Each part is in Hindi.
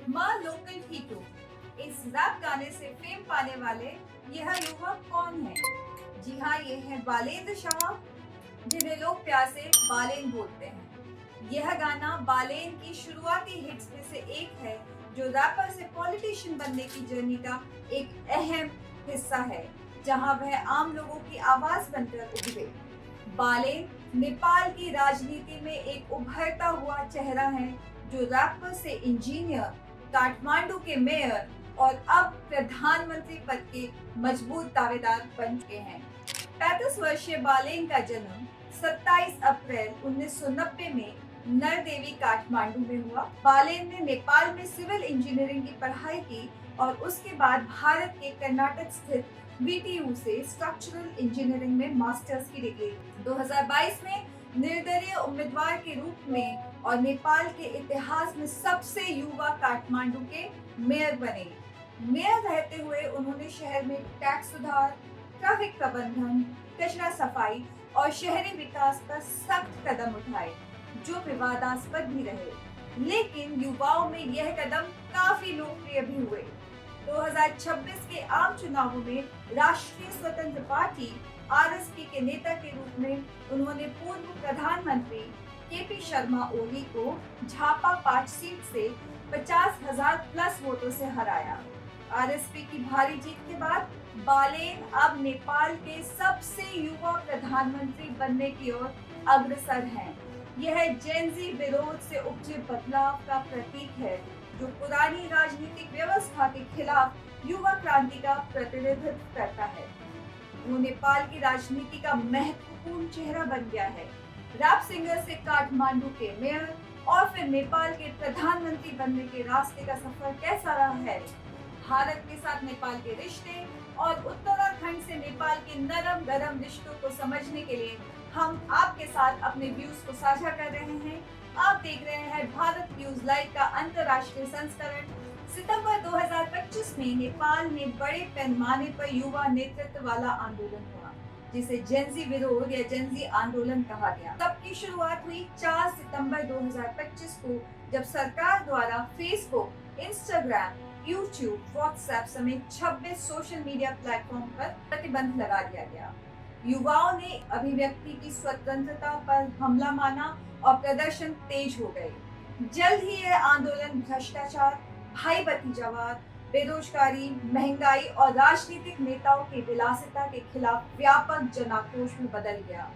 माँ लोकल हीरो इस रैप गाने से फेम पाने वाले यह युवक कौन है? जी हाँ, ये है बालेंद्र शाह, जिन्हें लोग प्यार से बालेन बोलते हैं। यह गाना बालेन की शुरुआती हिट्स में से एक है, जो रैपर से पॉलिटिशियन बनने की जर्नी का एक अहम हिस्सा है, जहां वह आम लोगों की आवाज बनकर उभरे। बालेन नेपाल की राजनीति में एक उभरता हुआ चेहरा है, जो रैपर से इंजीनियर, काठमांडू के मेयर और अब प्रधानमंत्री पद के मजबूत दावेदार बन चुके हैं। 35 वर्षीय बालेन का जन्म 27 अप्रैल 1990 में नरदेवी काठमांडू में हुआ। बालेन ने नेपाल में सिविल इंजीनियरिंग की पढ़ाई की और उसके बाद भारत के कर्नाटक स्थित बीटीयू से स्ट्रक्चरल इंजीनियरिंग में मास्टर्स की डिग्री 2022 में निर्दलीय उम्मीदवार के रूप में और नेपाल के इतिहास में सबसे युवा काठमांडू के मेयर बने। मेयर रहते हुए उन्होंने शहर में टैक्स सुधार, ट्रैफिक प्रबंधन, कचरा सफाई और शहरी विकास पर सख्त कदम उठाए, जो विवादास्पद भी रहे। लेकिन युवाओं में यह कदम काफी लोकप्रिय भी हुए। 2026 के आम चुनावों में राष्ट्रीय स्वतंत्र पार्टी आरएसपी के नेता के रूप में उन्होंने पूर्व प्रधानमंत्री केपी शर्मा ओली को झापा 5 सीट से 50,000 प्लस वोटों से हराया। आरएसपी की भारी जीत के बाद बालेन अब नेपाल के सबसे युवा प्रधानमंत्री बनने की ओर अग्रसर हैं। यह जेनजी विरोध से उपजे बदलाव का प्रतीक है, जो पुरानी राजनीतिक व्यवस्था के खिलाफ युवा क्रांति का प्रतिनिधित्व करता है। वो नेपाल की राजनीति का महत्वपूर्ण चेहरा बन गया है। रैप सिंगर से काठमांडू के मेयर और फिर नेपाल के प्रधानमंत्री बनने के रास्ते का सफर कैसा रहा है? भारत के साथ नेपाल के रिश्ते और उत्तराखंड से नेपाल के नरम गरम रिश्तों को समझने के लिए हम आपके साथ अपने व्यूज को साझा कर रहे हैं। आप देख रहे हैं भारत न्यूज लाइव का अंतर्राष्ट्रीय संस्करण। सितंबर 2025 में नेपाल में बड़े पैमाने पर युवा नेतृत्व वाला आंदोलन हुआ, जिसे जेनजी विरोध या जेनजी आंदोलन कहा गया। सबकी शुरुआत हुई 4 सितंबर 2025 को, जब सरकार द्वारा फेसबुक, इंस्टाग्राम, यूट्यूब, व्हाट्सएप समेत 26 सोशल मीडिया प्लेटफॉर्म पर प्रतिबंध लगा दिया गया। युवाओं ने अभिव्यक्ति की स्वतंत्रता पर हमला माना और प्रदर्शन तेज हो गए। जल्द ही यह आंदोलन भ्रष्टाचार, भाई भतीजावाद, बेरोजगारी, महंगाई और राजनीतिक नेताओं की विलासिता के खिलाफ व्यापक जनाक्रोश में बदल गया।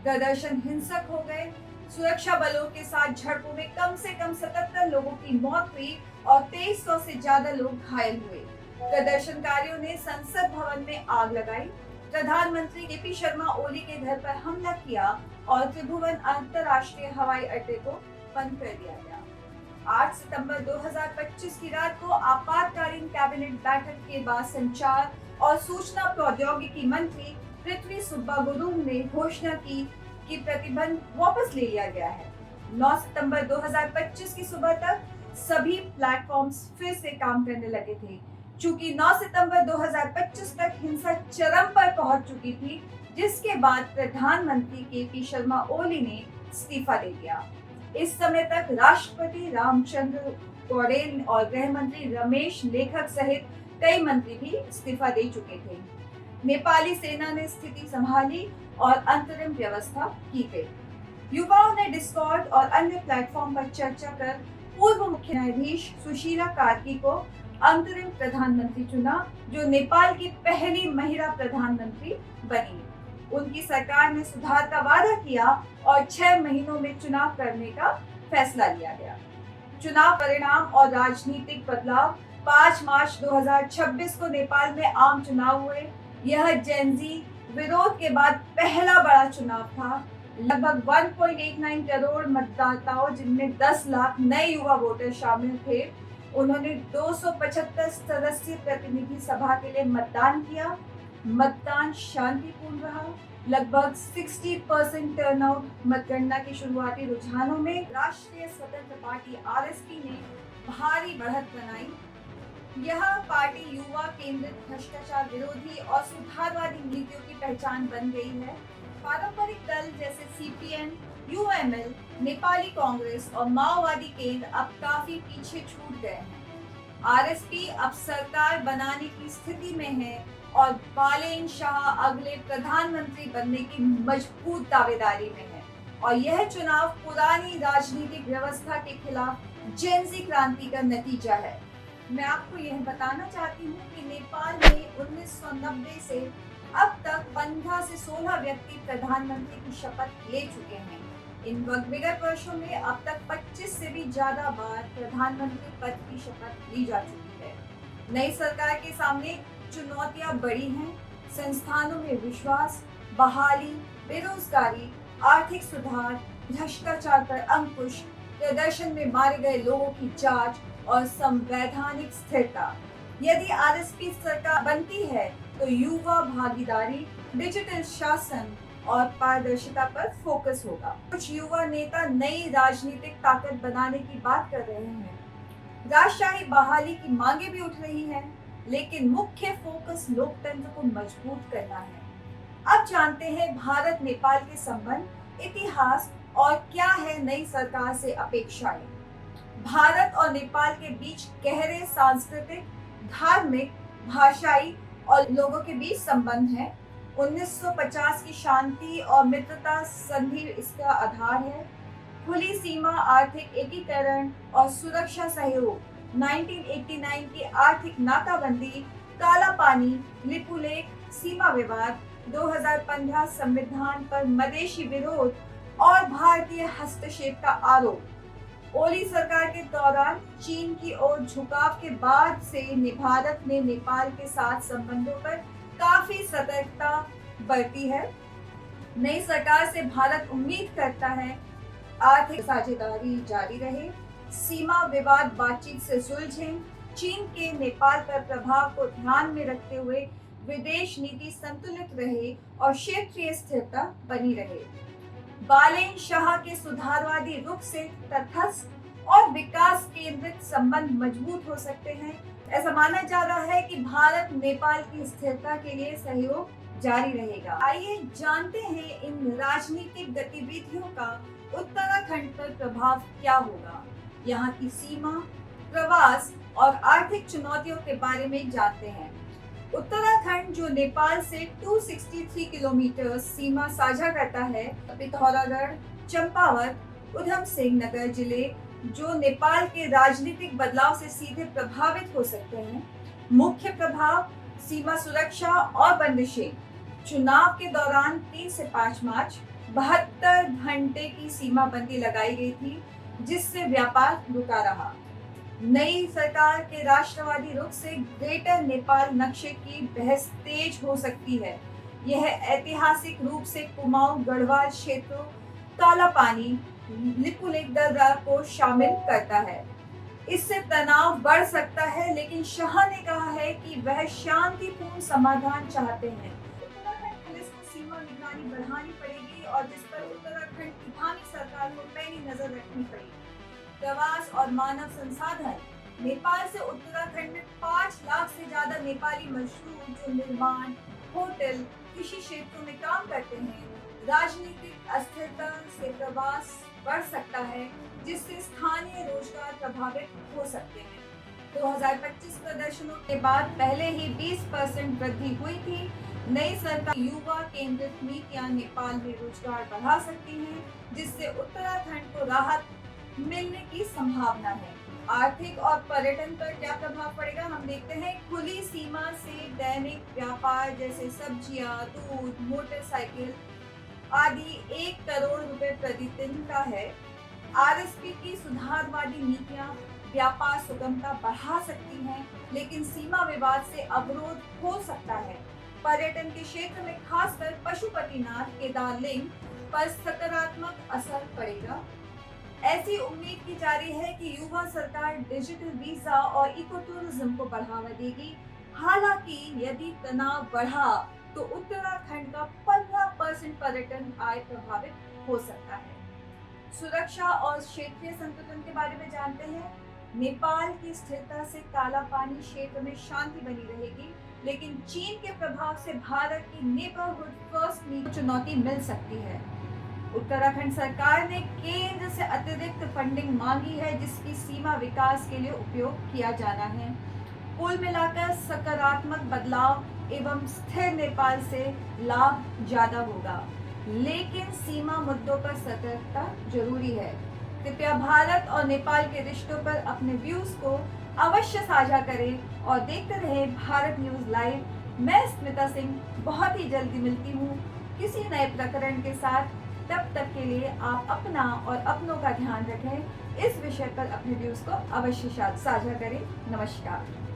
प्रदर्शन हिंसक हो गए। सुरक्षा बलों के साथ झड़पों में कम से कम 77 लोगों की मौत हुई और 2300 से ज्यादा लोग घायल हुए। प्रदर्शनकारियों ने संसद भवन में आग लगाई, प्रधानमंत्री केपी शर्मा ओली के घर पर हमला किया और त्रिभुवन अंतर्राष्ट्रीय हवाई अड्डे को बंद कर दिया गया। 8 सितंबर 2025 की रात को आपातकालीन कैबिनेट बैठक के बाद संचार और सूचना प्रौद्योगिकी मंत्री पृथ्वी सुब्बा गुरुंग ने घोषणा की कि प्रतिबंध वापस ले लिया गया है। 9 सितंबर 2025 की सुबह तक सभी प्लेटफॉर्म्स फिर से काम करने लगे थे। चूंकि 9 सितंबर 2025 तक हिंसा चरम पर पहुंच चुकी थी, जिसके बाद प्रधानमंत्री केपी शर्मा ओली ने इस्तीफा दे दिया। इस समय तक राष्ट्रपति रामचंद्र पौडेल और गृह मंत्री रमेश लेखक सहित कई मंत्री भी इस्तीफा दे चुके थे। नेपाली सेना ने स्थिति संभाली और अंतरिम व्यवस्था की गई। युवाओं ने डिस्कॉर्ड और अन्य प्लेटफॉर्म पर चर्चा कर पूर्व मुख्य न्यायाधीश सुशीला कार्की को अंतरिम प्रधानमंत्री चुना, जो नेपाल की पहली महिला प्रधानमंत्री बनी। उनकी सरकार ने सुधार का वादा किया और 6 महीनों में चुनाव करने का फैसला लिया गया। चुनाव परिणाम और राजनीतिक बदलाव। 5 मार्च 2026 को नेपाल में आम चुनाव हुए। यह जेनजी विरोध के बाद पहला बड़ा चुनाव था। लगभग 1.89 करोड़ मतदाताओं, जिनमें 10 लाख नए युवा वोटर शामिल थे, उन्होंने 275 सदस्यीय प्रतिनिधि सभा के लिए मतदान किया। मतदान शांतिपूर्ण रहा। लगभग 60% टर्नआउट। मतगणना की शुरुआती रुझानों में राष्ट्रीय स्वतंत्र पार्टी आरएसपी ने भारी बढ़त बनाई। यह पार्टी युवा केंद्रित, भ्रष्टाचार विरोधी और सुधारवादी नीतियों की पहचान बन गई है। पारंपरिक दल जैसे सीपीएम, यूएमएल, नेपाली कांग्रेस और माओवादी केंद्र अब काफी पीछे छूट गए हैं। आरएसपी अब सरकार बनाने की स्थिति में है और बालेन शाह अगले प्रधानमंत्री बनने की मजबूत दावेदारी में है और यह चुनाव पुरानी राजनीतिक व्यवस्था के खिलाफ जेनजी क्रांति का नतीजा है। मैं आपको यह बताना चाहती हूँ कि नेपाल में 1990 से अब तक 15 से 16 व्यक्ति प्रधानमंत्री की शपथ ले चुके हैं। इन विगत वर्षों में अब तक 25 से भी ज्यादा बार प्रधानमंत्री पद की शपथ ली जा चुकी है। नई सरकार के सामने चुनौतियां बड़ी हैं। संस्थानों में विश्वास, बहाली, बेरोजगारी, आर्थिक सुधार, भ्रष्टाचार पर अंकुश, प्रदर्शन में मारे गए लोगों की जांच और संवैधानिक स्थिरता। यदि आरएसपी सरकार बनती है तो युवा भागीदारी, डिजिटल शासन और पारदर्शिता पर फोकस होगा। कुछ युवा नेता नई राजनीतिक ताकत बनाने की बात कर रहे हैं। राजशाही बहाली की मांगे भी उठ रही हैं, लेकिन मुख्य फोकस लोकतंत्र को मजबूत करना है। अब जानते हैं भारत नेपाल के संबंध, इतिहास और क्या है नई सरकार से अपेक्षाएं। भारत और नेपाल के बीच गहरे सांस्कृतिक, धार्मिक, भाषाई और लोगों के बीच संबंध है। 1950 की शांति और मित्रता संधि इसका आधार है। खुली सीमा, आर्थिक एकीकरण और सुरक्षा सहयोग, 1989 की आर्थिक नाकाबंदी, काला पानी, लिपुलेख, सीमा विवाद, 2015 संविधान पर मधेशी विरोध और भारतीय हस्तक्षेप का आरोप। ओली सरकार के दौरान चीन की ओर झुकाव के बाद से भारत ने नेपाल के साथ संबंधों पर काफी सतर्कता बरती है। नई सरकार से भारत उम्मीद करता है आर्थिक साझेदारी जारी रहे, सीमा विवाद बातचीत से सुलझे, चीन के नेपाल पर प्रभाव को ध्यान में रखते हुए विदेश नीति संतुलित रहे और क्षेत्रीय स्थिरता बनी रहे। बालेन शाह के सुधारवादी रुख से तटस्थ और विकास केंद्रित संबंध मजबूत हो सकते हैं। ऐसा माना जा रहा है कि भारत नेपाल की स्थिरता के लिए सहयोग जारी रहेगा। आइए जानते हैं इन राजनीतिक गतिविधियों का उत्तराखंड पर प्रभाव क्या होगा। यहाँ की सीमा, प्रवास और आर्थिक चुनौतियों के बारे में जानते हैं। उत्तराखंड जो नेपाल से 263 किलोमीटर सीमा साझा करता है, पिथौरागढ़, चंपावत, उधम सिंह नगर जिले जो नेपाल के राजनीतिक बदलाव से सीधे प्रभावित हो सकते हैं। मुख्य प्रभाव, सीमा सुरक्षा और बंदिशें। चुनाव के दौरान 3 से 5 मार्च 72 घंटे की सीमा बंदी लगाई गई थी, जिससे व्यापार रुका रहा। नई सरकार के राष्ट्रवादी रुख से ग्रेटर नेपाल नक्शे की बहस तेज हो सकती है। यह ऐतिहासिक रूप से कुमाऊं गढ़वाल क्षेत्रों, काला पानी, लिपुलेख दर्रा को शामिल करता है। इससे तनाव बढ़ सकता है, लेकिन शाह ने कहा है कि वह शांतिपूर्ण समाधान चाहते हैं। उत्तराखंड पुलिस को सीमा निगरानी बढ़ानी पड़ेगी और जिस पर उत्तराखंड की स्थानीय सरकार को पैनी नजर रखनी पड़ेगी। प्रवास और मानव संसाधन। नेपाल से उत्तराखंड में 5 लाख से ज्यादा नेपाली मजदूर जो निर्माण, होटल, कृषि क्षेत्रों में काम करते हैं। राजनीतिक अस्थिरता से प्रवास बढ़ सकता है, जिससे स्थानीय रोजगार प्रभावित हो सकते हैं। 2025 प्रदर्शनों के बाद पहले ही 20% वृद्धि हुई थी। नई सरकार युवा केंद्रित नीतियां नेपाल में रोजगार बढ़ा सकती हैं, जिससे उत्तराखंड को राहत मिलने की संभावना है। आर्थिक और पर्यटन पर क्या प्रभाव पड़ेगा हम देखते हैं। खुली सीमा से दैनिक व्यापार जैसे सब्जियां, दूध, मोटरसाइकिल आदि 1 करोड़ रुपए प्रतिदिन का है। आरएसपी की सुधारवादी नीतियां व्यापार सुगमता बढ़ा सकती हैं, लेकिन सीमा विवाद से अवरोध हो सकता है। पर्यटन के क्षेत्र में खासकर पशुपतिनाथ, केदारलिंग पर सकारात्मक असर पड़ेगा। ऐसी उम्मीद की जा रही है कि युवा सरकार डिजिटल वीजा और इको टूरिज्म को बढ़ावा देगी। हालांकि यदि तनाव बढ़ा तो उत्तराखंड का 15% पर्यटन आय प्रभावित हो सकता है। सुरक्षा और क्षेत्रीय संतुलन के बारे में जानते हैं। नेपाल की स्थिरता से काला पानी क्षेत्र में शांति बनी रहेगी, लेकिन चीन के प्रभाव से भारत की नेबरहुड फर्स्ट नीति चुनौती मिल सकती है। उत्तराखंड सरकार ने केंद्र से अतिरिक्त फंडिंग मांगी है, जिसकी सीमा विकास के लिए उपयोग किया जाना है। कुल मिलाकर सकारात्मक बदलाव एवं स्थिर नेपाल से लाभ ज्यादा होगा, लेकिन सीमा मुद्दों पर सतर्कता जरूरी है। कृपया भारत और नेपाल के रिश्तों पर अपने व्यूज को अवश्य साझा करें और देखते रहें भारत न्यूज लाइव। मैं स्मिता सिंह बहुत ही जल्दी मिलती हूँ किसी नए प्रकरण के साथ। तब तक के लिए आप अपना और अपनों का ध्यान रखें। इस विषय पर अपने व्यूज को अवश्य साझा करें। नमस्कार।